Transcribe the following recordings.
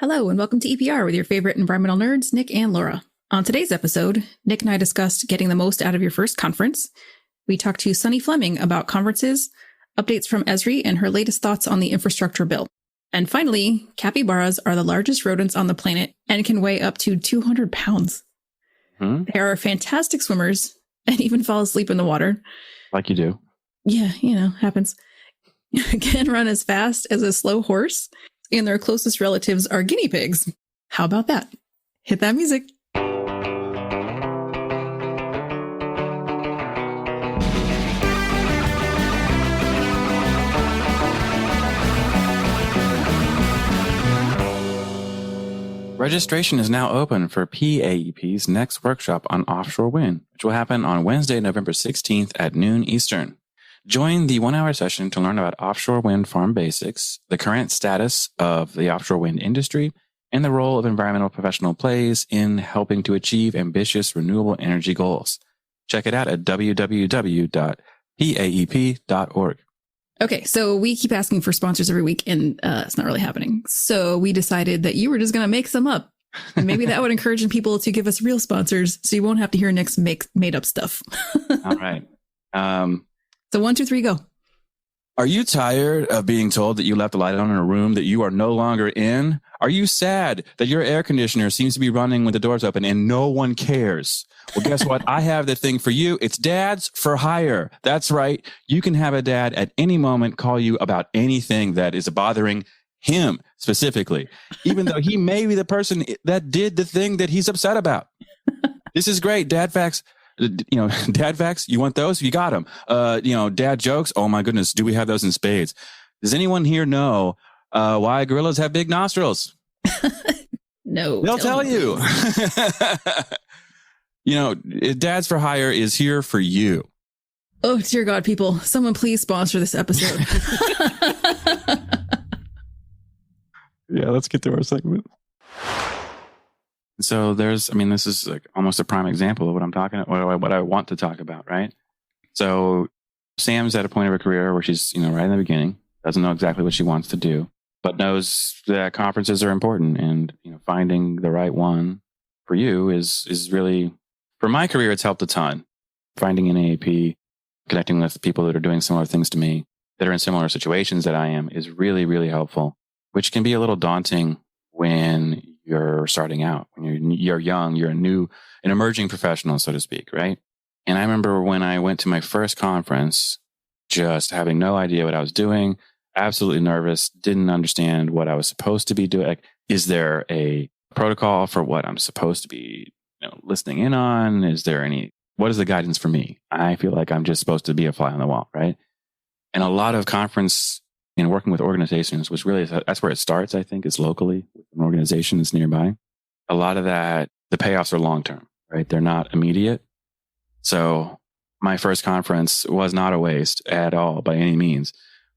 Hello and welcome to EPR with your favorite environmental nerds, Nic and Laura. On today's episode, Nic and I discussed getting the most out of your first conference. We talked to Sunny Fleming about conferences, updates from ESRI, and her latest thoughts on the infrastructure bill. And finally, capybaras are the largest rodents on the planet and can weigh up to 200 pounds. They are fantastic swimmers and even fall asleep in the water. Like you do. Yeah, happens. Can run as fast as a slow horse. And their closest relatives are guinea pigs. How about that? Hit that music. Registration is now open for PAEP's next workshop on offshore wind, which will happen on Wednesday, November 16th at noon Eastern. Join the 1-hour session to learn about offshore wind farm basics, the current status of the offshore wind industry, and the role of environmental professional plays in helping to achieve ambitious renewable energy goals. Check it out at www.paep.org. Okay, so we keep asking for sponsors every week, and it's not really happening. So we decided that you were just going to make some up. And maybe that would encourage people to give us real sponsors, so you won't have to hear Nick's made up stuff. All right. So 1, 2, 3, go. Are you tired of being told that you left the light on in a room that you are no longer in? Are you sad that your air conditioner seems to be running with the doors open and no one cares? Well, guess what? I have the thing for you. It's Dads for Hire. That's right. You can have a dad at any moment call you about anything that is bothering him specifically, even though he may be the person that did the thing that he's upset about. This is great. Dad facts. Dad facts, you want those? You got them. Dad jokes. Oh my goodness. Do we have those in spades? Does anyone here know why gorillas have big nostrils? No. They'll tell you. Dads for Hire is here for you. Oh, dear God, people. Someone please sponsor this episode. Yeah, let's get to our segment. So this is like almost a prime example of what I'm talking about, what I want to talk about, right? So Sam's at a point of her career where she's, right in the beginning, doesn't know exactly what she wants to do, but knows that conferences are important, and, finding the right one for you is really, for my career, it's helped a ton. Finding an NAEP, connecting with people that are doing similar things to me, that are in similar situations that I am, is really, really helpful, which can be a little daunting when you're starting out, when you're young, you're an emerging professional, so to speak, right? And I remember when I went to my first conference, just having no idea what I was doing, absolutely nervous, didn't understand what I was supposed to be doing. Like, is there a protocol for what I'm supposed to be, listening in on? What is the guidance for me? I feel like I'm just supposed to be a fly on the wall, right? And a lot of conference working with organizations, which really, that's where it starts, I think, is locally with an organization that's nearby. A lot of that, the payoffs are long-term, right? They're not immediate. So my first conference was not a waste at all by any means,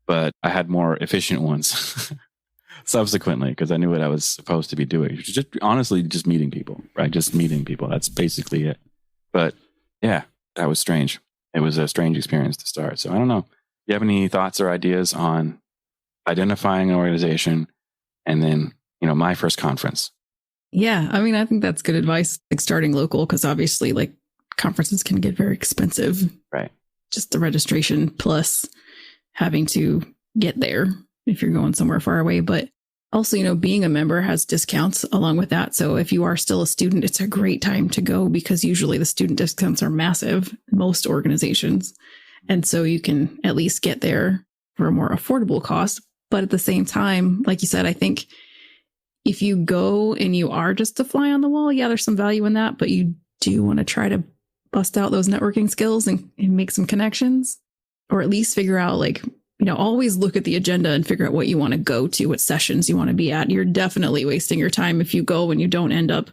but I had more efficient ones subsequently because I knew what I was supposed to be doing. Just honestly, just meeting people, right? Just meeting people. That's basically it. But yeah, that was strange. It was a strange experience to start. So I don't know. Do you have any thoughts or ideas on identifying an organization and then, my first conference? Yeah. I think that's good advice, like starting local, because obviously like conferences can get very expensive. Right. Just the registration plus having to get there if you're going somewhere far away. But also, being a member has discounts along with that. So if you are still a student, it's a great time to go because usually the student discounts are massive in most organizations. And so you can at least get there for a more affordable cost. But at the same time, like you said, I think if you go and you are just a fly on the wall, yeah, there's some value in that, but you do want to try to bust out those networking skills and make some connections, or at least figure out always look at the agenda and figure out what you want to go to, what sessions you want to be at. You're definitely wasting your time if you go and you don't end up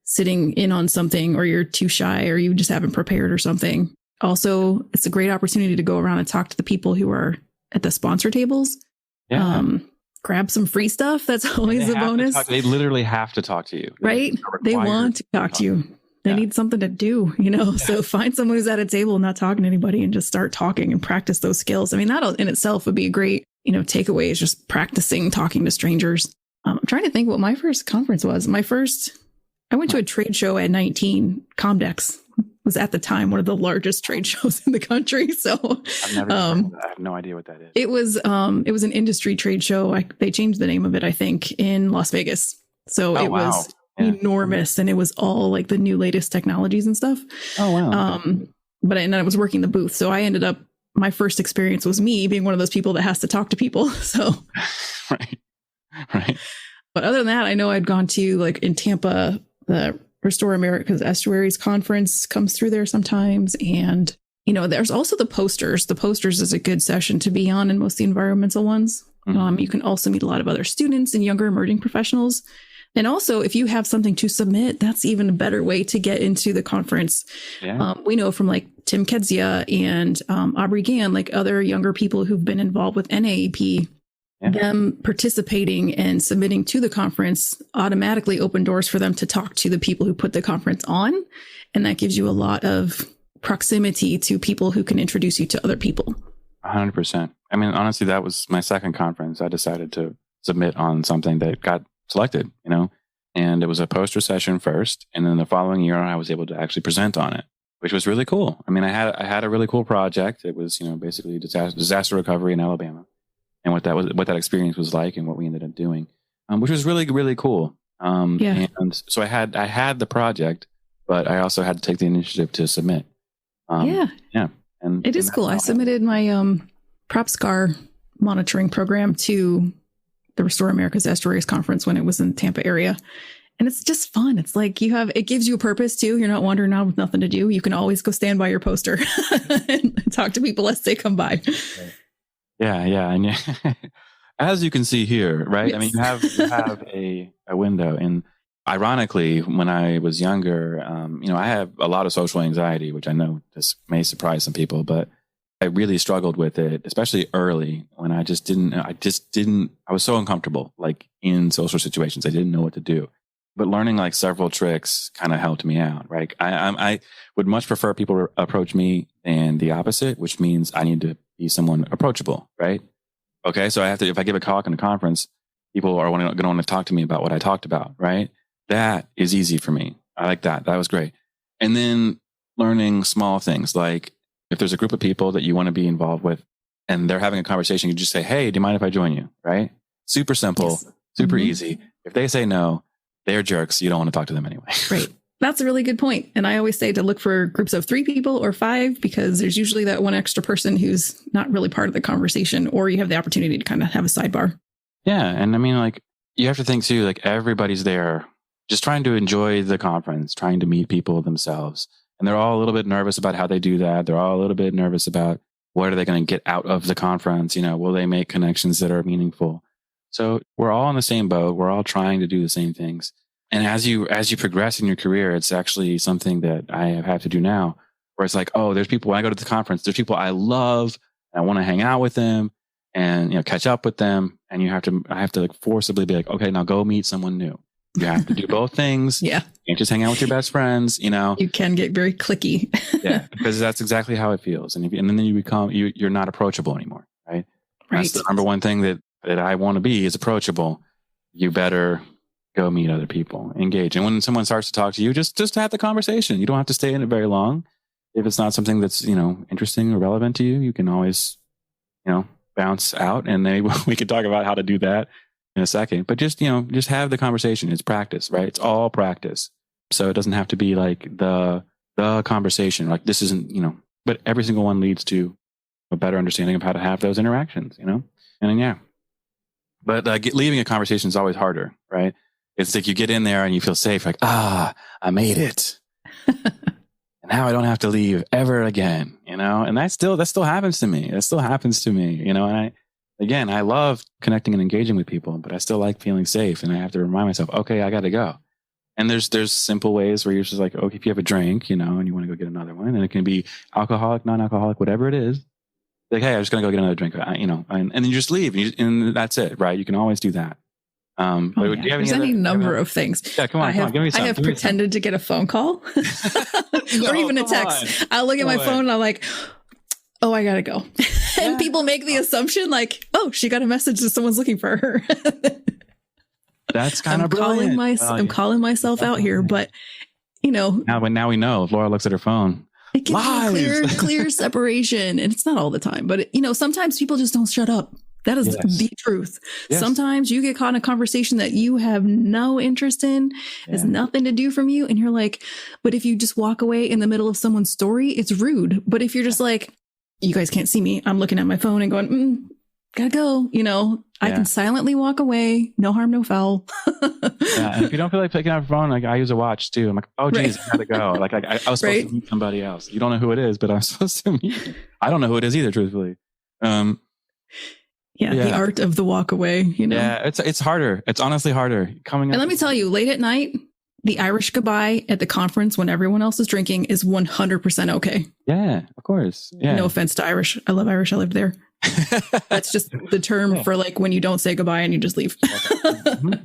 sitting in on something, or you're too shy, or you just haven't prepared or something. Also, it's a great opportunity to go around and talk to the people who are at the sponsor tables. Yeah. Grab some free stuff. That's always a bonus. They literally have to talk to you. Right? They want to talk to you. They need something to do, So find someone who's at a table not talking to anybody and just start talking and practice those skills. That in itself would be a great, takeaway, is just practicing talking to strangers. I'm trying to think what my first conference was. I went to a trade show at 19. Comdex was at the time one of the largest trade shows in the country. So I've never heard of that. I have no idea what that is. It was an industry trade show. They changed the name of it, I think, in Las Vegas. So it was enormous, and it was all like the new latest technologies and stuff. Oh, wow. But I was working the booth. So I ended up, my first experience was me being one of those people that has to talk to people. So, right. But other than that, I know I'd gone to, like, in Tampa, the Restore America's Estuaries conference comes through there sometimes. And, there's also the posters. The posters is a good session to be on in most of the environmental ones. Mm-hmm. You can also meet a lot of other students and younger emerging professionals. And also, if you have something to submit, that's even a better way to get into the conference. Yeah. We know from like Tim Kedzia and Aubrey Gann, like other younger people who've been involved with NAEP, them participating and submitting to the conference automatically open doors for them to talk to the people who put the conference on. And that gives you a lot of proximity to people who can introduce you to other people. 100%. I mean, honestly, that was my second conference. I decided to submit on something that got selected, and it was a poster session first. And then the following year, I was able to actually present on it, which was really cool. I mean, I had a really cool project. It was, basically disaster recovery in Alabama, and what that experience was like and what we ended up doing, which was really, really cool. And so I had the project, but I also had to take the initiative to submit. And it is cool. I submitted my PropScar monitoring program to the Restore America's Estuaries conference when it was in the Tampa area. And it's just fun. It's like it gives you a purpose too. You're not wandering around with nothing to do. You can always go stand by your poster and talk to people as they come by. Yeah. And as you can see here, right? Yes. I mean, you have a window. And ironically, when I was younger, I have a lot of social anxiety, which I know this may surprise some people, but I really struggled with it, especially early when I was so uncomfortable, like in social situations. I didn't know what to do, but learning like several tricks kind of helped me out, right? I would much prefer people approach me than the opposite, which means I need to be someone approachable, right? Okay. So if I give a talk in a conference, people are going to want to talk to me about what I talked about, right? That is easy for me. I like that. That was great. And then learning small things like, if there's a group of people that you want to be involved with and they're having a conversation, you just say, hey, do you mind if I join you? Right? Super simple, super easy. If they say no, they're jerks. You don't want to talk to them anyway. Right. That's a really good point. And I always say to look for groups of 3 people or 5, because there's usually that one extra person who's not really part of the conversation, or you have the opportunity to kind of have a sidebar. Yeah. And I mean, like, you have to think too, like everybody's there just trying to enjoy the conference, trying to meet people themselves. And they're all a little bit nervous about how they do that. They're all a little bit nervous about what are they going to get out of the conference? Will they make connections that are meaningful? So we're all in the same boat. We're all trying to do the same things. And as you progress in your career, it's actually something that I have had to do now, where it's like, oh, there's people, when I go to the conference, there's people I love, and I want to hang out with them and, catch up with them. And I have to like forcibly be like, okay, now go meet someone new. You have to do both things. Yeah. You can't just hang out with your best friends, You can get very cliquey. Yeah, because that's exactly how it feels. And then you become, you're not approachable anymore, right? That's the number one thing that I want to be is approachable. You better go meet other people, engage. And when someone starts to talk to you, just have the conversation. You don't have to stay in it very long. If it's not something that's, interesting or relevant to you, you can always, bounce out, and then we could talk about how to do that in a second. But just have the conversation. It's practice, right? It's all practice. So it doesn't have to be like the conversation, like this isn't, but every single one leads to a better understanding of how to have those interactions, And then, but leaving a conversation is always harder, right? It's like you get in there and you feel safe, like, I made it. And now I don't have to leave ever again, and that still happens to me. That still happens to me, and I love connecting and engaging with people, but I still like feeling safe, and I have to remind myself, okay, I got to go. And there's simple ways where you're just like, okay, if you have a drink, and you want to go get another one, and it can be alcoholic, non-alcoholic, whatever it is. Like, hey, I'm just going to go get another drink, and then you just leave, and that's it, right? You can always do that. But do you have There's any number of things. Yeah, come on, give me some. I have pretended to get a phone call or even a text. I'll look at my phone and I'm like, oh, I gotta go. And people make the assumption like, oh, she got a message that someone's looking for her. That's kind of brilliant. I'm calling myself out here, but now we know if Laura looks at her phone, it gives you clear separation. And it's not all the time, but sometimes people just don't shut up. That is the truth. Yes. Sometimes you get caught in a conversation that you have no interest in, has nothing to do from you. And you're like, but if you just walk away in the middle of someone's story, it's rude. But if you're just like, you guys can't see me, I'm looking at my phone and going, gotta go. I can silently walk away. No harm, no foul. And if you don't feel like picking up your phone, like I use a watch too. I'm like, oh geez, I gotta go. Like I was supposed to meet somebody else. You don't know who it is, but I'm supposed to meet. I don't know who it is either, truthfully. The art of the walk away, Yeah, it's harder. It's honestly harder coming up. And let me tell you, late at night, the Irish goodbye at the conference when everyone else is drinking is 100% okay. Yeah, of course. Yeah. No offense to Irish. I love Irish. I lived there. That's just the term for like when you don't say goodbye and you just leave.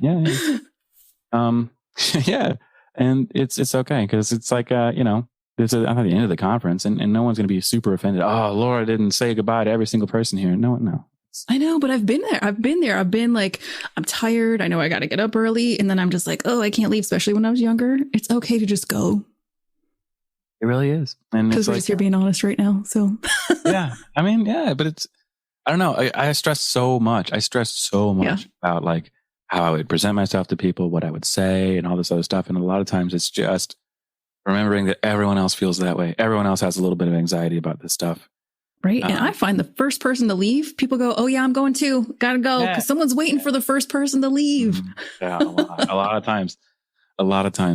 Yeah. And it's okay because it's like, it's at the end of the conference and no one's going to be super offended. Oh, Laura didn't say goodbye to every single person here. No. I know, but I've been there. I've been like, I'm tired. I know I got to get up early. And then I'm just like, oh, I can't leave, especially when I was younger. It's okay to just go. It really is. And because we're just here being honest right now. So yeah, I mean, yeah, but I don't know. I stress so much. About like how I would present myself to people, what I would say and all this other stuff. And a lot of times it's just remembering that everyone else feels that way. Everyone else has a little bit of anxiety about this stuff. Right. And I find the first person to leave, people go, oh, yeah, I'm going too. Gotta go. Because someone's waiting for the first person to leave. Yeah, a lot of times.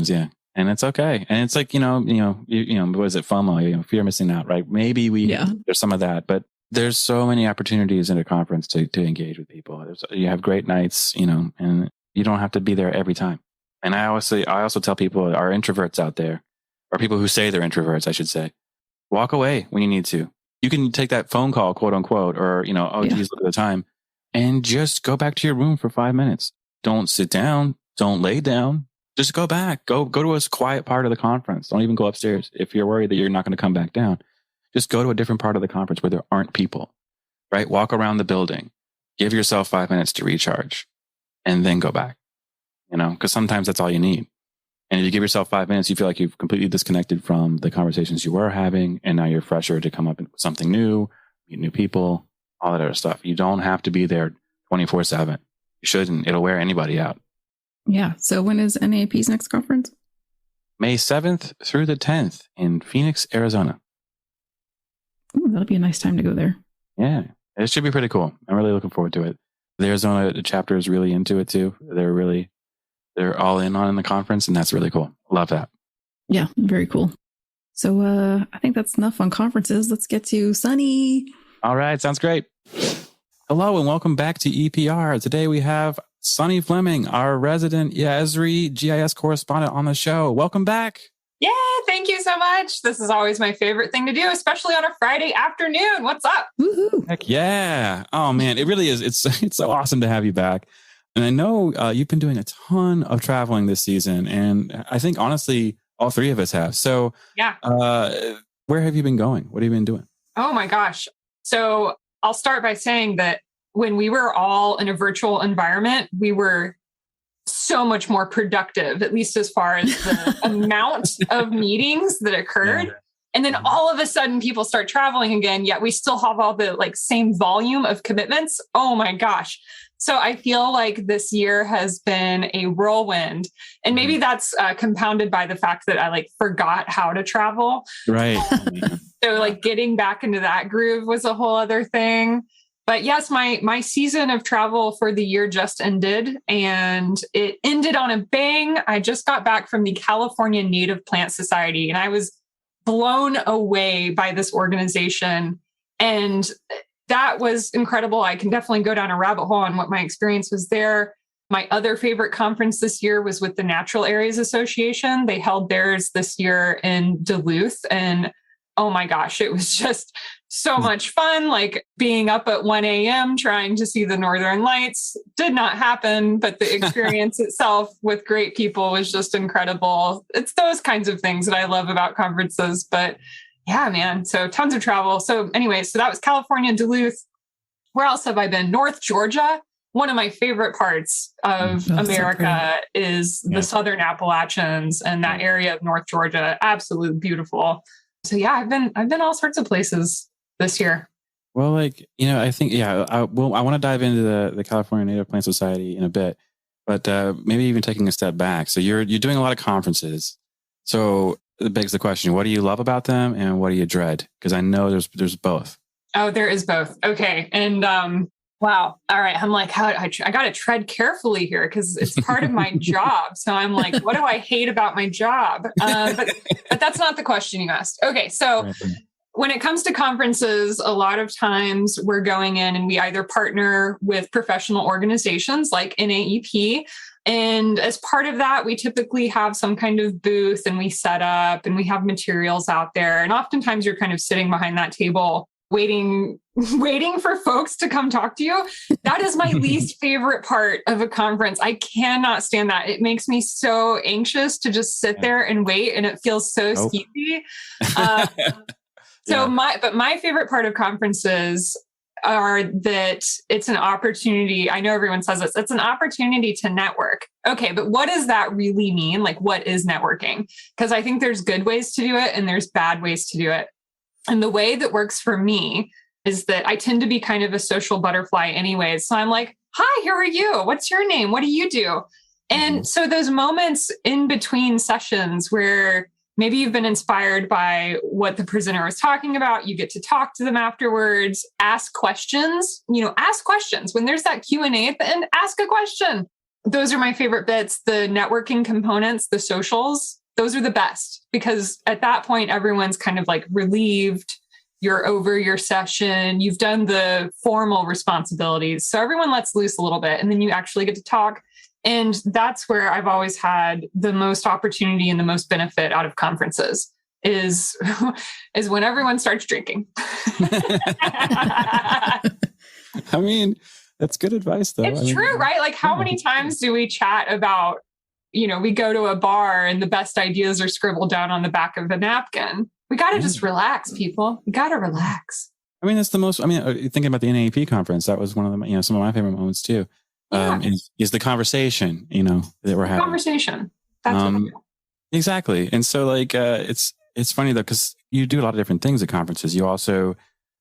Yeah. And it's okay. And it's like, what is it? FOMO, fear of missing out, right? Maybe there's some of that, but there's so many opportunities in a conference to engage with people. You have great nights, and you don't have to be there every time. And I also tell people, our introverts out there, or people who say they're introverts, I should say, walk away when you need to. You can take that phone call, quote unquote, or, geez, look at the time, and just go back to your room for 5 minutes. Don't sit down. Don't lay down. Just go back. Go to a quiet part of the conference. Don't even go upstairs. If you're worried that you're not going to come back down, just go to a different part of the conference where there aren't people, right? Walk around the building. Give yourself 5 minutes to recharge and then go back, because sometimes that's all you need. And if you give yourself 5 minutes, you feel like you've completely disconnected from the conversations you were having. And now you're fresher to come up with something new, meet new people, all that other stuff. You don't have to be there 24/7. You shouldn't. It'll wear anybody out. Yeah. So when is NAEP's next conference? May 7th through the 10th in Phoenix, Arizona. Ooh, that'll be a nice time to go there. Yeah. It should be pretty cool. I'm really looking forward to it. The Arizona chapter is really into it too. They're all in on the conference, and that's really cool. Love that. Yeah, very cool. So I think that's enough on conferences. Let's get to Sunny. All right, sounds great. Hello and welcome back to EPR. Today we have Sunny Fleming, our resident ESRI GIS correspondent on the show. Welcome back. Yeah, thank you so much. This is always my favorite thing to do, especially on a Friday afternoon. What's up? Woohoo. Heck yeah. Oh man, it really is. It's so awesome to have you back. And I know you've been doing a ton of traveling this season, and I think honestly, all three of us have. So, yeah. Where have you been going? What have you been doing? Oh my gosh. So I'll start by saying that when we were all in a virtual environment, we were so much more productive, at least as far as the amount of meetings that occurred. Yeah. And then all of a sudden people start traveling again, yet we still have all the same volume of commitments. Oh my gosh. So I feel like this year has been a whirlwind, and maybe that's compounded by the fact that I forgot how to travel. Right. So getting back into that groove was a whole other thing. But yes, my season of travel for the year just ended, and it ended on a bang. I just got back from the California Native Plant Society, and I was blown away by this organization. And that was incredible. I can definitely go down a rabbit hole on what my experience was there. My other favorite conference this year was with the Natural Areas Association. They held theirs this year in Duluth. And oh my gosh, it was just so much fun. Being up at 1 a.m. trying to see the Northern Lights did not happen, but the experience itself with great people was just incredible. It's those kinds of things that I love about conferences. But yeah, man. So tons of travel. So anyway, so that was California, Duluth. Where else have I been? North Georgia. one of my favorite parts of America is the Southern Appalachians and that area of North Georgia. Absolutely beautiful. So yeah, I've been all sorts of places this year. Well, like, I think, I want to dive into the California Native Plant Society in a bit, but maybe even taking a step back. So you're doing a lot of conferences. So it begs the question, what do you love about them and what do you dread? Because I know there's both. Oh, there is both. Okay. And wow. All right. I'm like, I got to tread carefully here because it's part of my job. So I'm like, what do I hate about my job? But that's not the question you asked. Okay. So when it comes to conferences, a lot of times we're going in and we either partner with professional organizations like NAEP. And as part of that, we typically have some kind of booth and we set up and we have materials out there. And oftentimes you're kind of sitting behind that table waiting for folks to come talk to you. That is my least favorite part of a conference. I cannot stand that. It makes me so anxious to just sit there and wait, and it feels so skeevy. My favorite part of conferences are that it's an opportunity. I know everyone says this. It's an opportunity to network. Okay, but what does that really mean? Like, what is networking? Because I think there's good ways to do it and there's bad ways to do it. And the way that works for me is that I tend to be kind of a social butterfly anyways. So I'm like, hi, who are you? What's your name? What do you do? And so those moments in between sessions where maybe you've been inspired by what the presenter was talking about, you get to talk to them afterwards, ask questions, ask questions. When there's that Q&A at the end, ask a question. Those are my favorite bits. The networking components, the socials, those are the best because at that point, everyone's kind of like relieved. You're over your session. You've done the formal responsibilities. So everyone lets loose a little bit and then you actually get to talk. And that's where I've always had the most opportunity and the most benefit out of conferences is when everyone starts drinking. I mean, that's good advice though. It's true, right? Like how many times do we chat about, we go to a bar and the best ideas are scribbled down on the back of a napkin. We got to just relax, people. We got to relax. I mean, that's the most, thinking about the NAEP conference, that was one of the, some of my favorite moments too. Is the conversation, that we're having. Conversation. That's what I do. Exactly. And so like, it's funny though, because you do a lot of different things at conferences. You also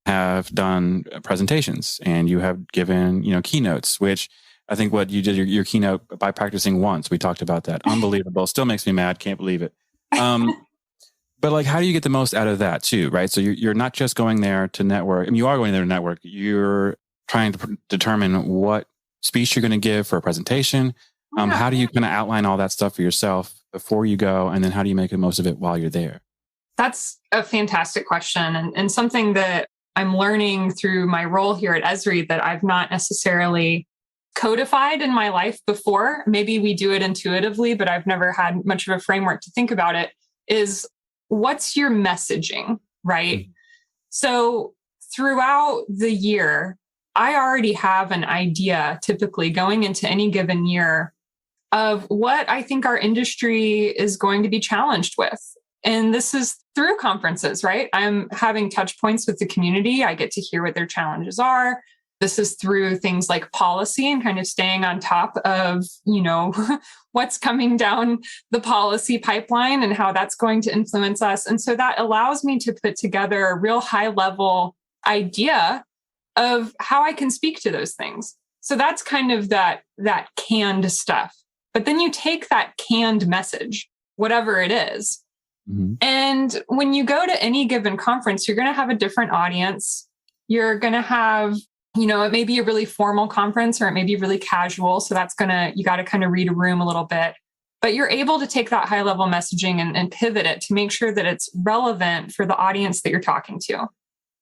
have done presentations and you have given, keynotes, which I think what you did your keynote by practicing once, we talked about that. Unbelievable. Still makes me mad. Can't believe it. But like, how do you get the most out of that too? Right. So you're not just going there to network. I mean, you are going there to network. You're trying to determine what speech you're going to give for a presentation. How do you kind of outline all that stuff for yourself before you go? And then how do you make the most of it while you're there? That's a fantastic question. And something that I'm learning through my role here at ESRI that I've not necessarily codified in my life before. Maybe we do it intuitively, but I've never had much of a framework to think about it, is what's your messaging, right? So throughout the year, I already have an idea, typically going into any given year, of what I think our industry is going to be challenged with. And this is through conferences, right? I'm having touch points with the community. I get to hear what their challenges are. This is through things like policy and kind of staying on top of, what's coming down the policy pipeline and how that's going to influence us. And so that allows me to put together a real high level idea of how I can speak to those things. So that's kind of that canned stuff. But then you take that canned message, whatever it is. And when you go to any given conference, you're going to have a different audience. You're going to have, it may be a really formal conference or it may be really casual. So you got to kind of read a room a little bit. But you're able to take that high level messaging and pivot it to make sure that it's relevant for the audience that you're talking to.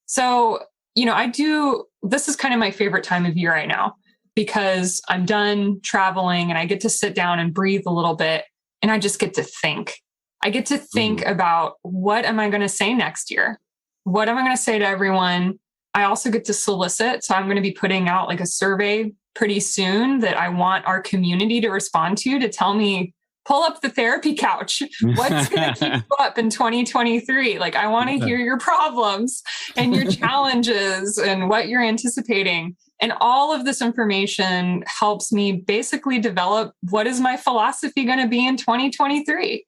So this is kind of my favorite time of year right now because I'm done traveling and I get to sit down and breathe a little bit and I just get to think. I get to think about what am I going to say next year? What am I going to say to everyone? I also get to solicit. So I'm going to be putting out like a survey pretty soon that I want our community to respond to tell me, pull up the therapy couch. What's going to keep you up in 2023? Like, I want to hear your problems and your challenges and what you're anticipating. And all of this information helps me basically develop what is my philosophy going to be in 2023,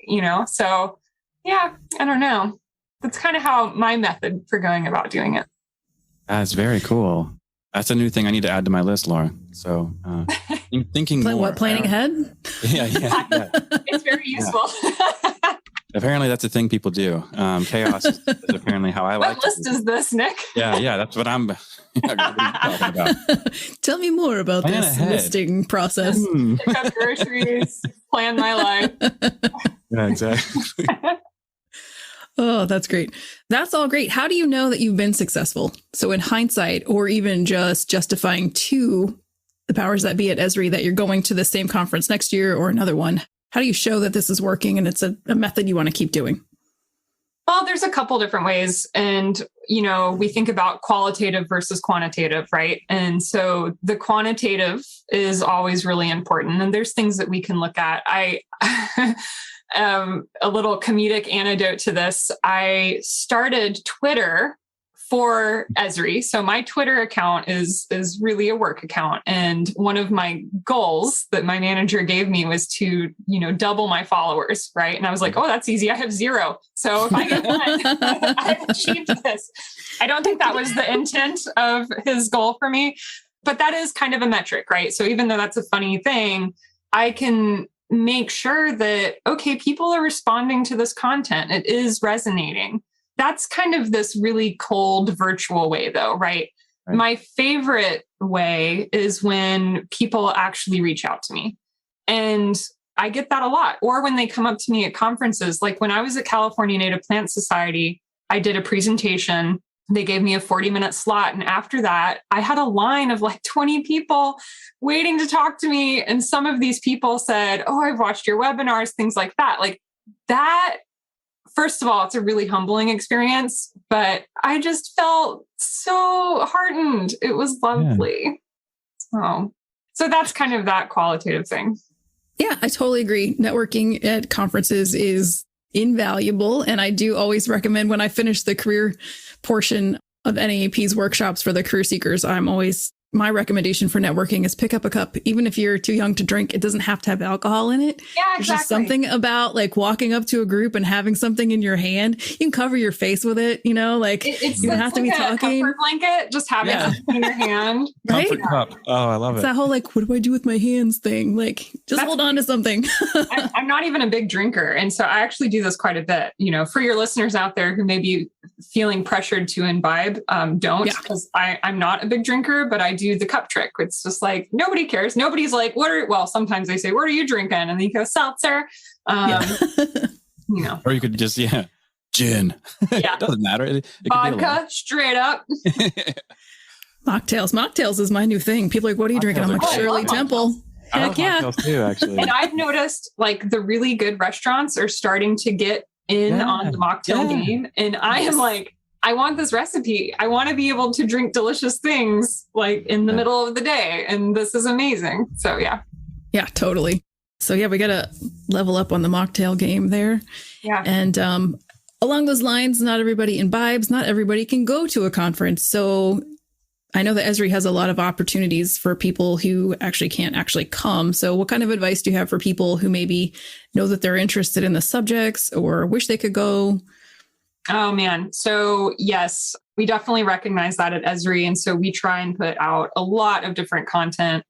So yeah, I don't know. That's kind of how my method for going about doing it. That's very cool. That's a new thing I need to add to my list, Laura. So thinking more. What, planning ahead? Yeah. It's very useful. Apparently that's a thing people do. Chaos is apparently how I like What list is this, Nick? Yeah, that's what I'm talking about. Tell me more about Plan this ahead. listing process. Pick up groceries, plan my life. Yeah, exactly. Oh, that's great. That's all great. How do you know that you've been successful? So in hindsight, or even just justifying to the powers that be at ESRI that you're going to the same conference next year or another one, how do you show that this is working and it's a method you want to keep doing? Well, there's a couple different ways. And, we think about qualitative versus quantitative, right? And so the quantitative is always really important. And there's things that we can look at. A little comedic anecdote to this. I started Twitter for ESRI. So my Twitter account is really a work account. And one of my goals that my manager gave me was to, double my followers, right? And I was like, oh, that's easy. I have 0. So if I get 1, I've achieved this. I don't think that was the intent of his goal for me, but that is kind of a metric, right? So even though that's a funny thing, I can make sure that, okay, people are responding to this content. It is resonating. That's kind of this really cold virtual way though, right? My favorite way is when people actually reach out to me. And I get that a lot. Or when they come up to me at conferences, like when I was at California Native Plant Society, I did a presentation. They gave me a 40-minute slot. And after that, I had a line of like 20 people waiting to talk to me. And some of these people said, oh, I've watched your webinars, things like that. Like that, first of all, it's a really humbling experience, but I just felt so heartened. It was lovely. Yeah. So that's kind of that qualitative thing. Yeah, I totally agree. Networking at conferences is invaluable. And I do always recommend when I finish the career portion of NAEP's workshops for the career seekers, my recommendation for networking is pick up a cup. Even if you're too young to drink, it doesn't have to have alcohol in it. Yeah, exactly. There's just something about like walking up to a group and having something in your hand. You can cover your face with it, you don't have to be talking. Comfort blanket, just having something in your hand. Right? Comfort cup. Oh, I love it. It's that whole what do I do with my hands thing? Like, just hold on to something. I'm not even a big drinker. And so I actually do this quite a bit. For your listeners out there who may be feeling pressured to imbibe, don't, because I'm not a big drinker, but I do the cup trick. It's just like, nobody cares. Nobody's like, sometimes they say, what are you drinking? And then you go, seltzer. Or you could just, gin. Yeah. It doesn't matter. It vodka, straight up. Mocktails is my new thing. People are like, what are you drinking? I'm like, Shirley Temple. Heck yeah. Mocktails too, actually. And I've noticed like the really good restaurants are starting to get in on the mocktail game. And I am like, I want this recipe. I want to be able to drink delicious things like in the middle of the day. And this is amazing. So yeah. Yeah, totally. So yeah, we got to level up on the mocktail game there. Yeah. And along those lines, not everybody imbibes, not everybody can go to a conference. So I know that ESRI has a lot of opportunities for people who actually can't actually come. So what kind of advice do you have for people who maybe know that they're interested in the subjects or wish they could go? Oh, man. So yes, we definitely recognize that at ESRI. And so we try and put out a lot of different content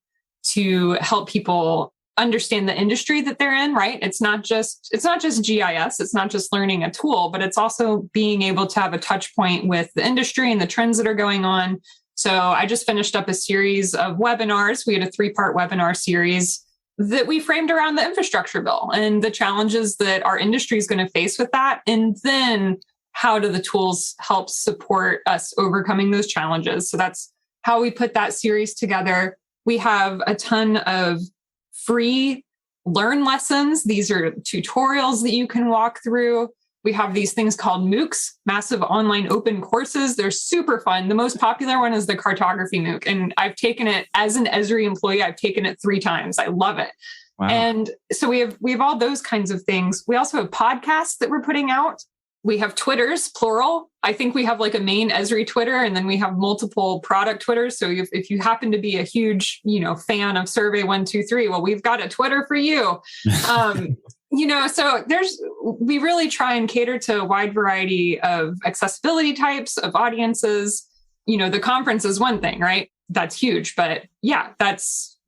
to help people understand the industry that they're in, right? It's not just GIS. It's not just learning a tool, but it's also being able to have a touch point with the industry and the trends that are going on. So I just finished up a series of webinars. We had a 3-part webinar series that we framed around the infrastructure bill and the challenges that our industry is going to face with that. And then how do the tools help support us overcoming those challenges? So that's how we put that series together. We have a ton of free learn lessons. These are tutorials that you can walk through. We have these things called MOOCs, massive online open courses. They're super fun. The most popular one is the cartography MOOC. And I've taken it as an ESRI employee. I've taken it 3 times. I love it. Wow. And so we have all those kinds of things. We also have podcasts that we're putting out We have Twitters, plural. I think we have like a main ESRI Twitter, and then we have multiple product Twitters. So if you happen to be a huge, fan of Survey 123, well, we've got a Twitter for you. So we really try and cater to a wide variety of accessibility types of audiences. The conference is one thing, right? That's huge. But yeah, that's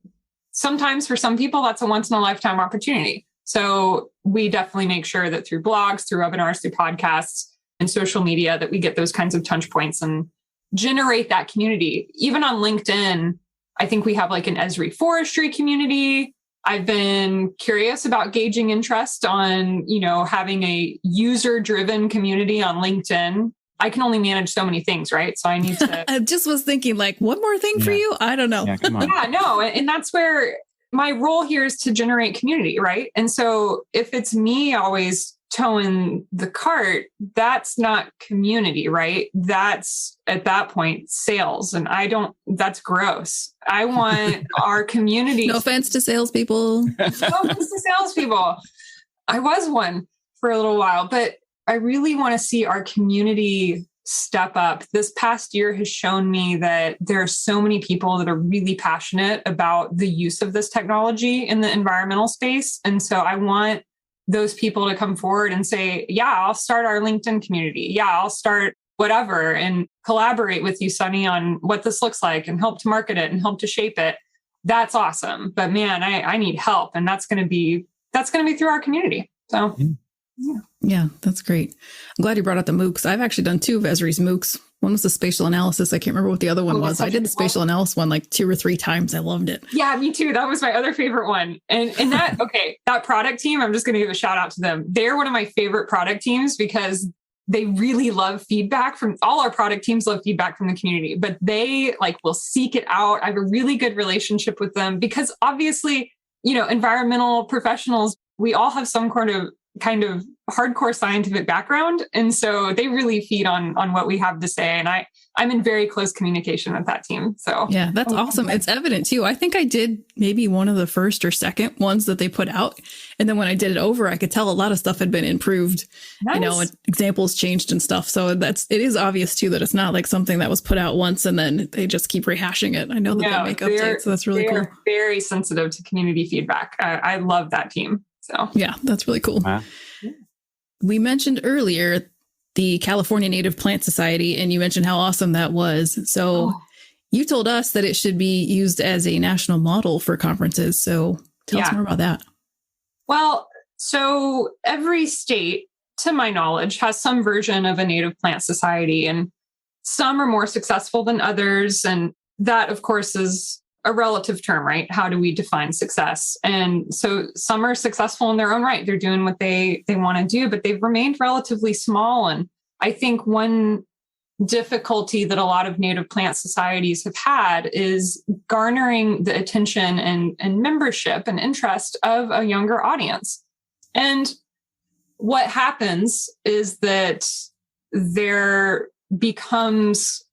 sometimes for some people, that's a once in a lifetime opportunity. So we definitely make sure that through blogs, through webinars, through podcasts and social media, that we get those kinds of touch points and generate that community. Even on LinkedIn, I think we have like an ESRI forestry community. I've been curious about gauging interest on, having a user-driven community on LinkedIn. I can only manage so many things, right? So I need to... I just was thinking like, one more thing for you? I don't know. Yeah, come on. Yeah, no. And that's where my role here is to generate community, right? And so if it's me always towing the cart, that's not community, right? That's at that point sales. And that's gross. I want our community. No offense to salespeople. No offense to salespeople. I was one for a little while, but I really want to see our community step up. This past year has shown me that there are so many people that are really passionate about the use of this technology in the environmental space. And so I want those people to come forward and say, yeah, I'll start our LinkedIn community. Yeah, I'll start whatever and collaborate with you, Sunny, on what this looks like and help to market it and help to shape it. That's awesome. But man, I need help. And that's going to be through our community. So yeah, that's great. I'm glad you brought up the MOOCs. I've actually done 2 of ESRI's MOOCs. One was the spatial analysis. I can't remember what the other one was. I did the spatial analysis one like 2 or 3 times. I loved it. Yeah, me too. That was my other favorite one. And that, that product team, I'm just going to give a shout out to them. They're one of my favorite product teams because they really love feedback from all our product teams, love feedback from the community, but they will seek it out. I have a really good relationship with them because obviously, environmental professionals, we all have some kind of hardcore scientific background. And so they really feed on what we have to say. And I'm in very close communication with that team. So yeah, that's awesome. It's evident too. I think I did maybe one of the first or second ones that they put out. And then when I did it over, I could tell a lot of stuff had been improved, nice. And examples changed and stuff. So it is obvious too, that it's not like something that was put out once and then they just keep rehashing it. I know that they make updates. So that's really cool. They're very sensitive to community feedback. I love that team. So yeah, that's really cool. Wow. We mentioned earlier the California Native Plant Society, and you mentioned how awesome that was. So you told us that it should be used as a national model for conferences. So tell us more about that. Well, so every state, to my knowledge, has some version of a Native Plant Society, and some are more successful than others. And that, of course, is a relative term, right? How do we define success? And so some are successful in their own right. They're doing what they want to do, but they've remained relatively small. And I think one difficulty that a lot of native plant societies have had is garnering the attention and membership and interest of a younger audience. And what happens is that there becomes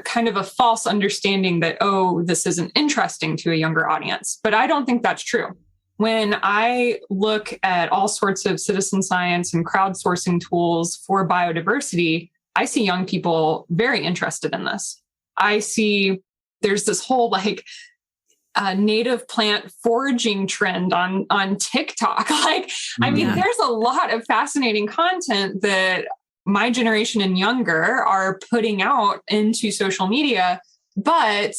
kind of a false understanding that, this isn't interesting to a younger audience. But I don't think that's true. When I look at all sorts of citizen science and crowdsourcing tools for biodiversity, I see young people very interested in this. I see there's this whole native plant foraging trend on TikTok. There's a lot of fascinating content that my generation and younger are putting out into social media, but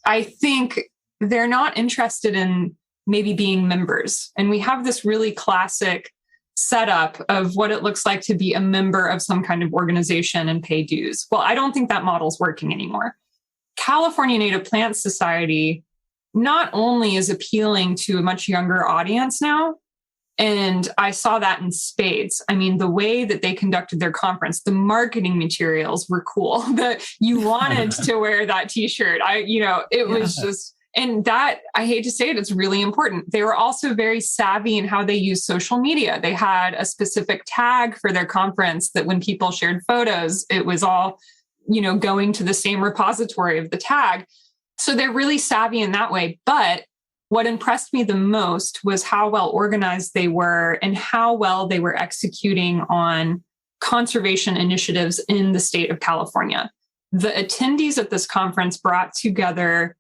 I think they're not interested in maybe being members. And we have this really classic setup of what it looks like to be a member of some kind of organization and pay dues. Well, I don't think that model's working anymore. California Native Plant Society not only is appealing to a much younger audience now, and I saw that in spades. I mean, the way that they conducted their conference, the marketing materials were cool. That you wanted to wear that t-shirt. It was just, and that, I hate to say it, it's really important. They were also very savvy in how they use social media. They had a specific tag for their conference that when people shared photos, it was all, going to the same repository of the tag. So they're really savvy in that way. But what impressed me the most was how well organized they were and how well they were executing on conservation initiatives in the state of California. The attendees at this conference brought together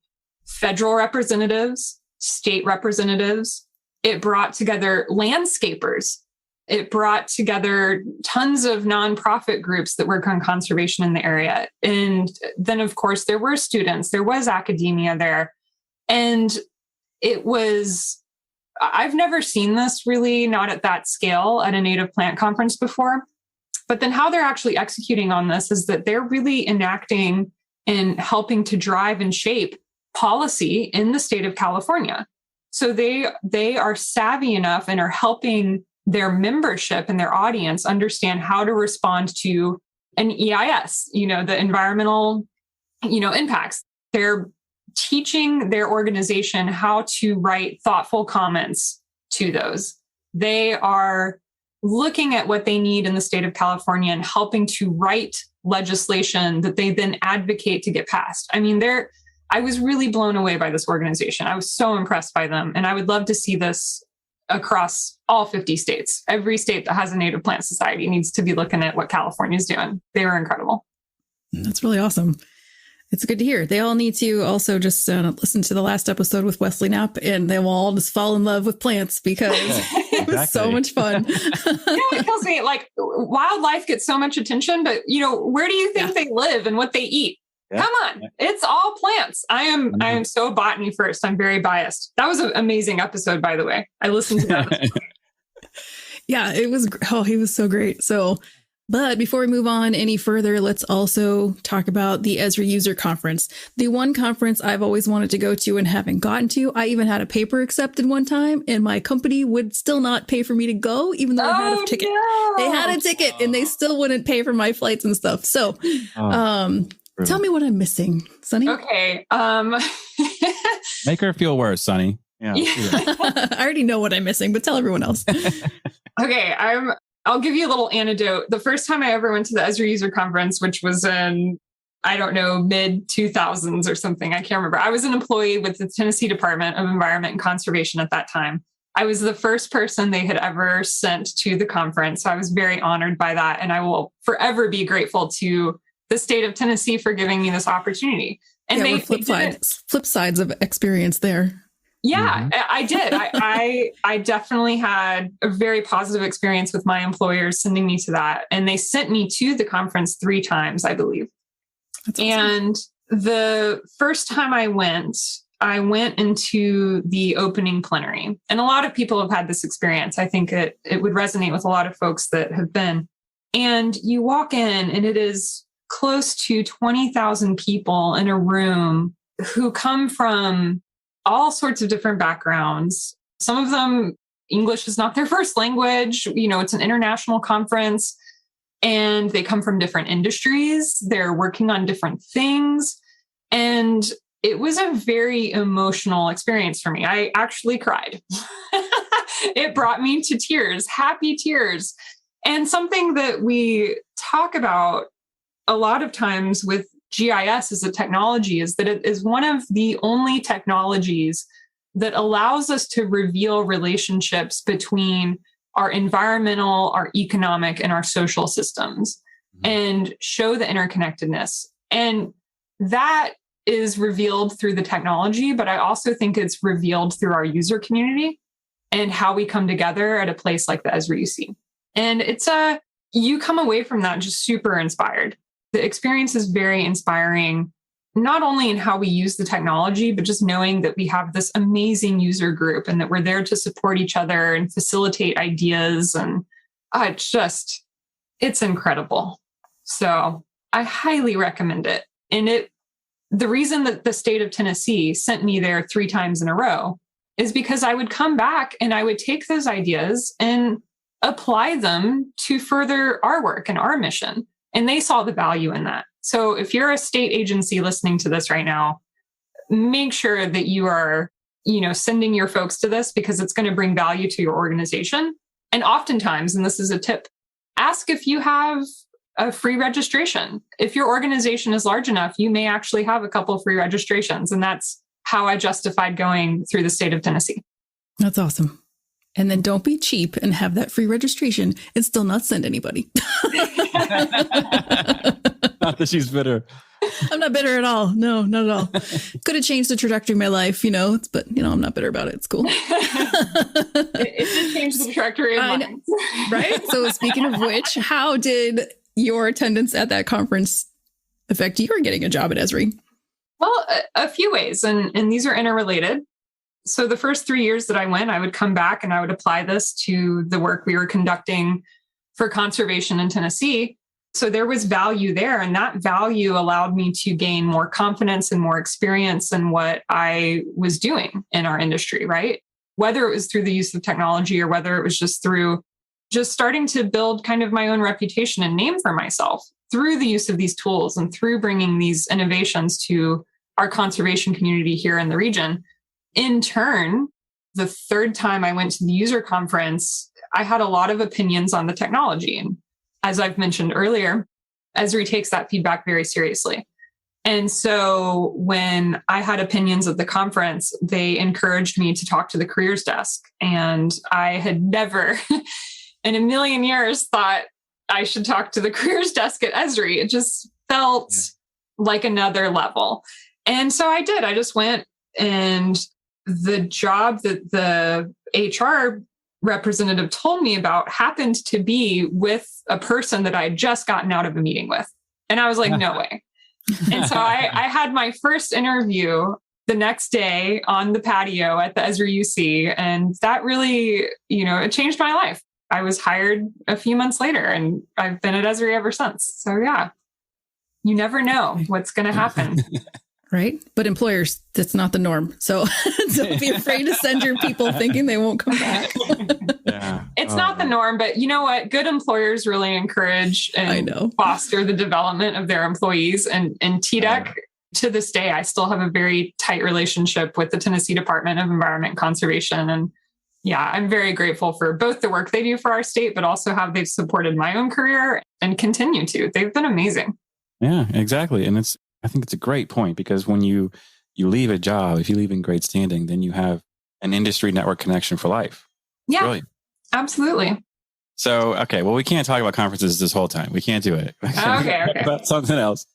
federal representatives, state representatives. It brought together landscapers. It brought together tons of nonprofit groups that work on conservation in the area. And then, of course, there were students, there was academia there. And I've never seen this really, not at that scale, at a native plant conference before. But then how they're actually executing on this is that they're really enacting and helping to drive and shape policy in the state of California. So they are savvy enough and are helping their membership and their audience understand how to respond to an EIS, the environmental, impacts. They're teaching their organization how to write thoughtful comments to those. They are looking at what they need in the state of California and helping to write legislation that they then advocate to get passed. I mean, I was really blown away by this organization. I was so impressed by them. And I would love to see this across all 50 states. Every state that has a native plant society needs to be looking at what California's doing. They were incredible. That's really awesome. It's good to hear. They all need to also just listen to the last episode with Wesley Knapp, and they will all just fall in love with plants because it was so much fun. It tells me wildlife gets so much attention, but where do you think they live and what they eat? Yeah. Come on. It's all plants. I am so botany first. I'm very biased. That was an amazing episode, by the way. I listened to that. Yeah, it was. Oh, he was so great. But before we move on any further, let's also talk about the ESRI User Conference. The one conference I've always wanted to go to and haven't gotten to. I even had a paper accepted one time, and my company would still not pay for me to go, even though I had a ticket. No. They had a ticket, and they still wouldn't pay for my flights and stuff. So, tell me what I'm missing, Sunny. Okay. Make her feel worse, Sunny. Yeah. I already know what I'm missing, but tell everyone else. Okay. I'll give you a little anecdote. The first time I ever went to the ESRI User Conference, which was in, mid 2000s or something. I can't remember. I was an employee with the Tennessee Department of Environment and Conservation at that time. I was the first person they had ever sent to the conference. So I was very honored by that. And I will forever be grateful to the state of Tennessee for giving me this opportunity. And they flip sides of experience there. Yeah, I did. I definitely had a very positive experience with my employers sending me to that. And they sent me to the conference 3 times, I believe. That's awesome. And the first time I went into the opening plenary. And a lot of people have had this experience. I think it would resonate with a lot of folks that have been. And you walk in and it is close to 20,000 people in a room who come from all sorts of different backgrounds. Some of them, English is not their first language. It's an international conference and they come from different industries. They're working on different things. And it was a very emotional experience for me. I actually cried. It brought me to tears, happy tears. And something that we talk about a lot of times with GIS as a technology is that it is one of the only technologies that allows us to reveal relationships between our environmental, our economic, and our social systems and show the interconnectedness. And that is revealed through the technology, but I also think it's revealed through our user community and how we come together at a place like the ESRI UC. And you come away from that just super inspired. The experience is very inspiring, not only in how we use the technology, but just knowing that we have this amazing user group and that we're there to support each other and facilitate ideas. And it's incredible. So I highly recommend it. And the reason that the state of Tennessee sent me there 3 times in a row is because I would come back and I would take those ideas and apply them to further our work and our mission. And they saw the value in that. So if you're a state agency listening to this right now, make sure that you are, sending your folks to this because it's going to bring value to your organization. And oftentimes, and this is a tip, ask if you have a free registration. If your organization is large enough, you may actually have a couple of free registrations. And that's how I justified going through the state of Tennessee. That's awesome. And then don't be cheap and have that free registration and still not send anybody. Not that she's bitter. I'm not bitter at all. No, not at all. Could have changed the trajectory of my life, but I'm not bitter about it. It's cool. It did change the trajectory of mine. Right? So speaking of which, how did your attendance at that conference affect your getting a job at ESRI? Well, a few ways, and these are interrelated. So the first 3 years that I went, I would come back and I would apply this to the work we were conducting for conservation in Tennessee. So there was value there, and that value allowed me to gain more confidence and more experience in what I was doing in our industry, right? Whether it was through the use of technology or whether it was just through just starting to build kind of my own reputation and name for myself through the use of these tools and through bringing these innovations to our conservation community here in the region. In turn, the third time I went to the user conference, I had a lot of opinions on the technology. And as I've mentioned earlier, ESRI takes that feedback very seriously. And so when I had opinions at the conference, they encouraged me to talk to the careers desk. And I had never in a million years thought I should talk to the careers desk at ESRI. It just felt like another level. And so I did. I just went, and the job that the HR representative told me about happened to be with a person that I had just gotten out of a meeting with. And I was like, no way. And so I had my first interview the next day on the patio at the ESRI UC. And that really, it changed my life. I was hired a few months later and I've been at ESRI ever since. So yeah, you never know what's going to happen. Right. But employers, that's not the norm. So don't be afraid to send your people thinking they won't come back. It's not the norm, but you know what? Good employers really encourage and foster the development of their employees. And TDEC, to this day, I still have a very tight relationship with the Tennessee Department of Environment and Conservation. And yeah, I'm very grateful for both the work they do for our state, but also how they've supported my own career and continue to. They've been amazing. Yeah, exactly. And I think it's a great point, because when you leave a job, if you leave in great standing, then you have an industry network connection for life. It's brilliant. Absolutely. So, okay, well, we can't talk about conferences this whole time. We can't do it. Okay. About something else.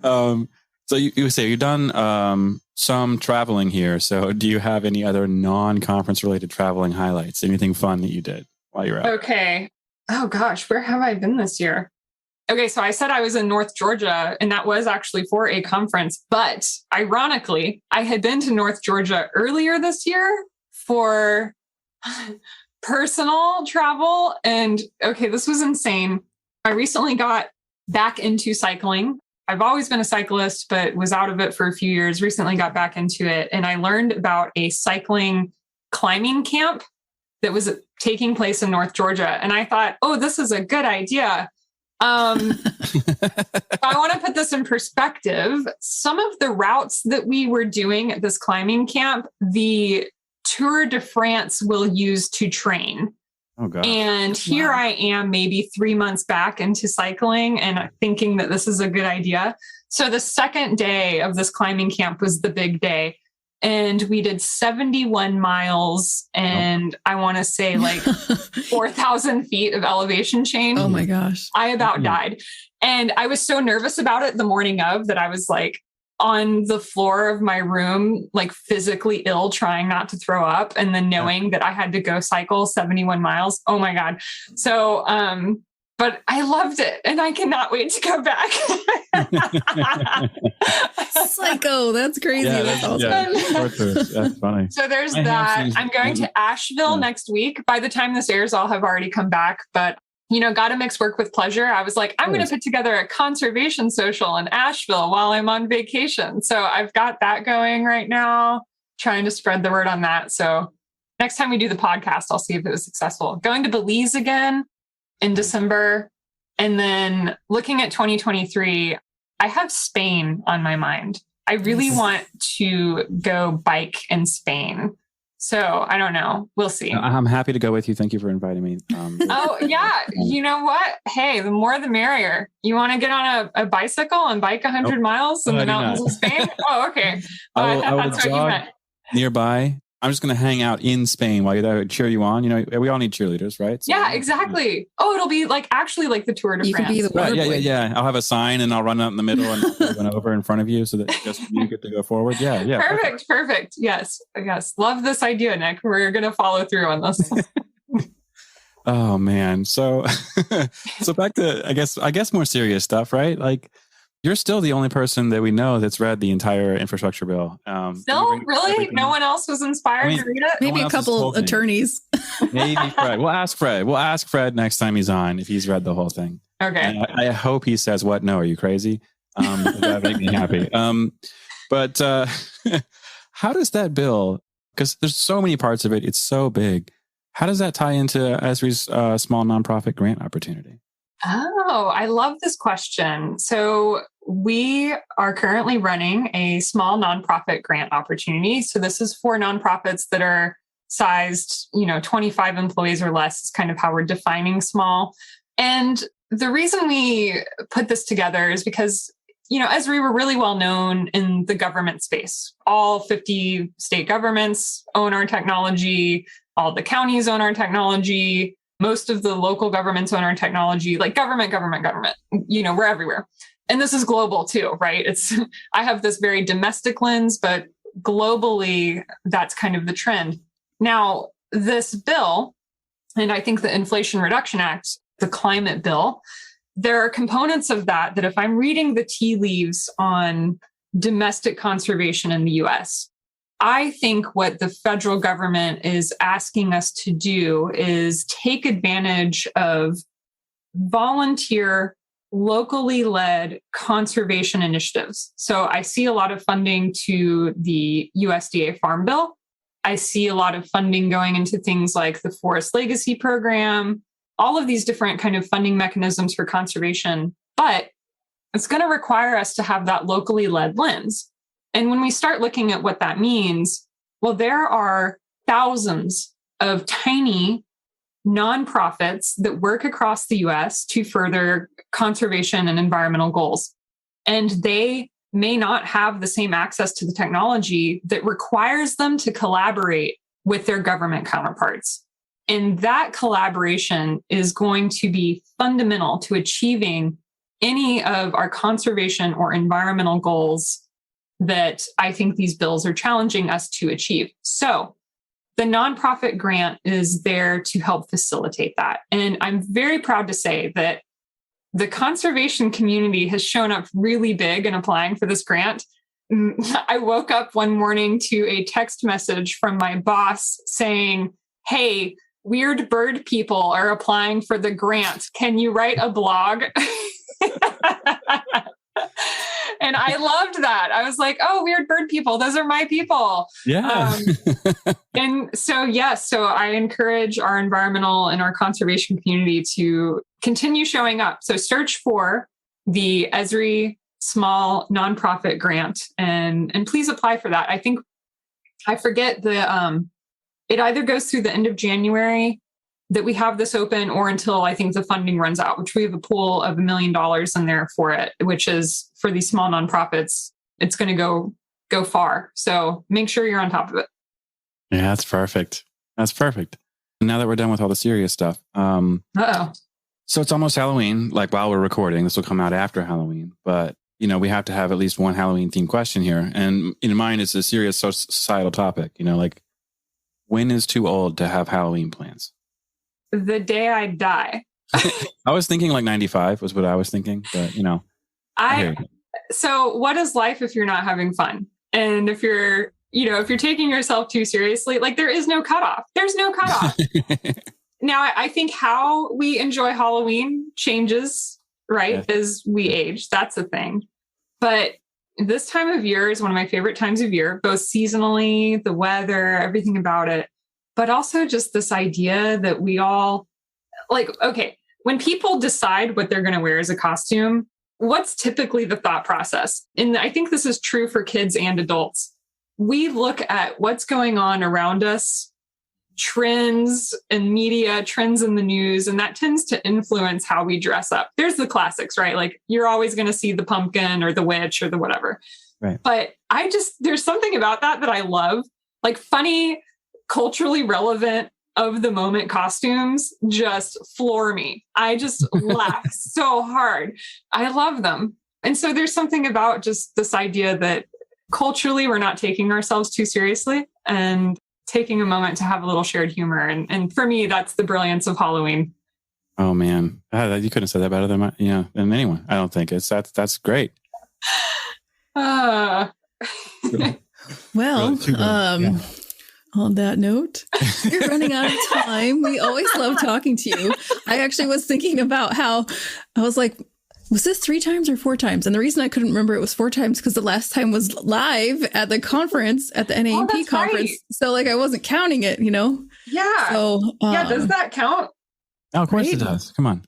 So you say you've done some traveling here. So do you have any other non-conference related traveling highlights? Anything fun that you did while you're out? Okay. Oh gosh, where have I been this year? Okay, so I said I was in North Georgia, and that was actually for a conference. But ironically, I had been to North Georgia earlier this year for personal travel. And okay, this was insane. I recently got back into cycling. I've always been a cyclist, but was out of it for a few years, recently got back into it. And I learned about a cycling climbing camp that was taking place in North Georgia. And I thought, oh, this is a good idea. I want to put this in perspective. Some of the routes that we were doing at this climbing camp, the Tour de France will use to train. Oh, God. And here I am maybe 3 months back into cycling and thinking that this is a good idea. So the second day of this climbing camp was the big day. And we did 71 miles and I want to say like 4,000 feet of elevation change. Oh my gosh. I about died. And I was so nervous about it the morning of that I was like on the floor of my room, like physically ill, trying not to throw up. And then knowing that I had to go cycle 71 miles. Oh my God. So, but I loved it and I cannot wait to go back. Psycho. That's crazy. Yeah, that's awesome. That's funny. So there's that. I'm going to Asheville next week. By the time this airs, I'll have already come back. But, got to mix work with pleasure. I was like, I'm going to put together a conservation social in Asheville while I'm on vacation. So I've got that going right now, trying to spread the word on that. So next time we do the podcast, I'll see if it was successful. Going to Belize again in December. And then looking at 2023, I have Spain on my mind. I really want to go bike in Spain. So I don't know. We'll see. I'm happy to go with you. Thank you for inviting me. Oh, yeah. You know what? Hey, the more the merrier. You want to get on a bicycle and bike 100 miles in the mountains of Spain? Oh, okay. I will that's what you jog meant. nearby. I'm just going to hang out in Spain while you're there, cheer you on. You know, we all need cheerleaders, right? So, yeah, exactly. Oh, it'll be like actually like the Tour de You France. can be the water boy. Yeah. I'll have a sign and I'll run out in the middle and run over in front of you so that just you get to go forward. Yeah. Perfect. Yes. Love this idea, Nic. We're going to follow through on this. Oh man. So back to, I guess more serious stuff, right? Like you're still the only person that we know that's read the entire infrastructure bill. Still? Really? No one else was inspired to read it? Maybe a couple attorneys. Maybe Fred. We'll ask Fred next time he's on if he's read the whole thing. Okay. And I hope he says, what? No, are you crazy? That would make me happy. But how does that bill, because there's so many parts of it, it's so big. How does that tie into ESRI's small nonprofit grant opportunity? Oh, I love this question. So we are currently running a small nonprofit grant opportunity. So this is for nonprofits that are sized, 25 employees or less is kind of how we're defining small. And the reason we put this together is because, ESRI, we're really well known in the government space. All 50 state governments own our technology. All the counties own our technology. Most of the local governments own our technology, like government. We're everywhere. And this is global too, right? I have this very domestic lens, but globally, that's kind of the trend. Now, this bill, and I think the Inflation Reduction Act, the climate bill, there are components of that if I'm reading the tea leaves on domestic conservation in the US, I think what the federal government is asking us to do is take advantage of volunteer, locally led conservation initiatives. So I see a lot of funding to the USDA Farm Bill. I see a lot of funding going into things like the Forest Legacy Program, all of these different kind of funding mechanisms for conservation. But it's going to require us to have that locally led lens. And when we start looking at what that means, well, there are thousands of tiny nonprofits that work across the US to further conservation and environmental goals. And they may not have the same access to the technology that requires them to collaborate with their government counterparts. And that collaboration is going to be fundamental to achieving any of our conservation or environmental goals that I think these bills are challenging us to achieve. So the nonprofit grant is there to help facilitate that. And I'm very proud to say that the conservation community has shown up really big in applying for this grant. I woke up one morning to a text message from my boss saying, "Hey, weird bird people are applying for the grant. Can you write a blog?" And I loved that. I was like, oh, weird bird people. Those are my people. Yeah. And so, so I encourage our environmental and our conservation community to continue showing up. So search for the ESRI Small Nonprofit Grant and please apply for that. I forget it either goes through the end of January that we have this open or until I think the funding runs out, which we have a pool of $1 million in there for it, which is for these small nonprofits. It's going to go far. So make sure you're on top of it. Yeah, that's perfect. Now that we're done with all the serious stuff. So it's almost Halloween, like while we're recording, this will come out after Halloween, but we have to have at least one Halloween themed question here. And in mine, it's a serious societal topic, like when is too old to have Halloween plans? The day I die. I was thinking like 95 was what I was thinking, but So what is life if you're not having fun? And if you're taking yourself too seriously, like there is no cutoff. There's no cutoff. Now, I think how we enjoy Halloween changes, right? As we age, that's a thing. But this time of year is one of my favorite times of year, both seasonally, the weather, everything about it. But also just this idea that we all when people decide what they're going to wear as a costume, what's typically the thought process? And I think this is true for kids and adults. We look at what's going on around us, trends in media, trends in the news, and that tends to influence how we dress up. There's the classics, right? Like you're always going to see the pumpkin or the witch or the whatever. Right. But there's something about that I love. Like funny culturally relevant of the moment costumes just floor me. I just laugh so hard. I love them. And so there's something about just this idea that culturally we're not taking ourselves too seriously and taking a moment to have a little shared humor. And for me, that's the brilliance of Halloween. Oh man, you couldn't have said that better than than anyone. I don't think that's great. Well, on that note, you're running out of time. We always love talking to you. I actually was thinking about how I was like, was this 3 times or 4 times? And the reason I couldn't remember it was 4 times because the last time was live at the conference, at the NAEP conference. Right. So like I wasn't counting it, Yeah. So does that count? Oh, of course it does. Come on.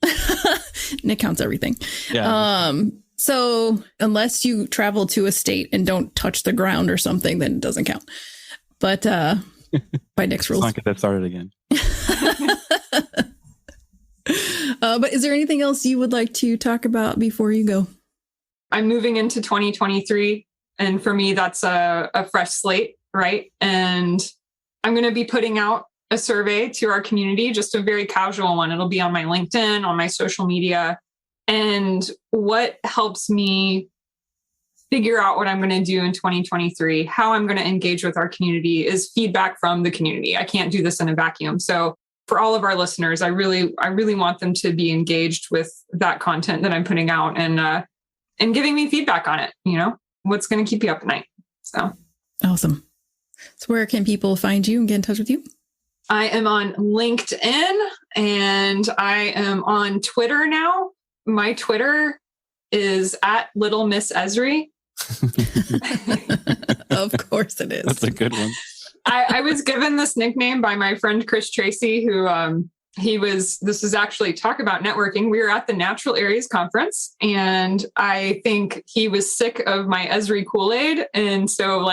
Nick counts everything. Yeah. So unless you travel to a state and don't touch the ground or something, then it doesn't count. But by Nick's rules. Let's not get that started again. But is there anything else you would like to talk about before you go? I'm moving into 2023. And for me, that's a fresh slate, right? And I'm going to be putting out a survey to our community, just a very casual one. It'll be on my LinkedIn, on my social media. And what helps me figure out what I'm going to do in 2023, how I'm going to engage with our community is feedback from the community. I can't do this in a vacuum. So for all of our listeners, I really want them to be engaged with that content that I'm putting out and giving me feedback on it. What's going to keep you up at night. So awesome. So where can people find you and get in touch with you? I am on LinkedIn and I am on Twitter now. My Twitter is at Little Miss ESRI. Of course it is. That's a good one. I was given this nickname by my friend Chris Tracy, who this is actually talk about networking. We were at the Natural Areas Conference and I think he was sick of my ESRI Kool-Aid. And so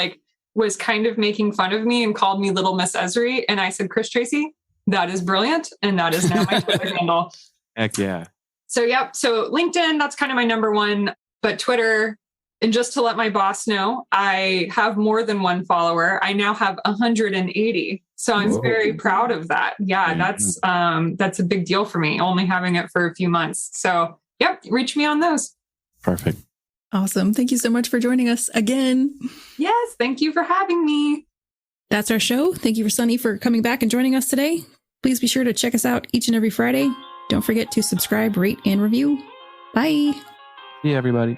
was kind of making fun of me and called me Little Miss ESRI. And I said, Chris Tracy, that is brilliant. And that is now my Twitter handle. Heck yeah. So, yep. So LinkedIn, that's kind of my number one, but Twitter. And just to let my boss know, I have more than one follower. I now have 180. So I'm very proud of that. Yeah, that's a big deal for me, only having it for a few months. So, yep, reach me on those. Perfect. Awesome. Thank you so much for joining us again. Yes, thank you for having me. That's our show. Thank you for Sunny for coming back and joining us today. Please be sure to check us out each and every Friday. Don't forget to subscribe, rate, and review. Bye. See you, everybody.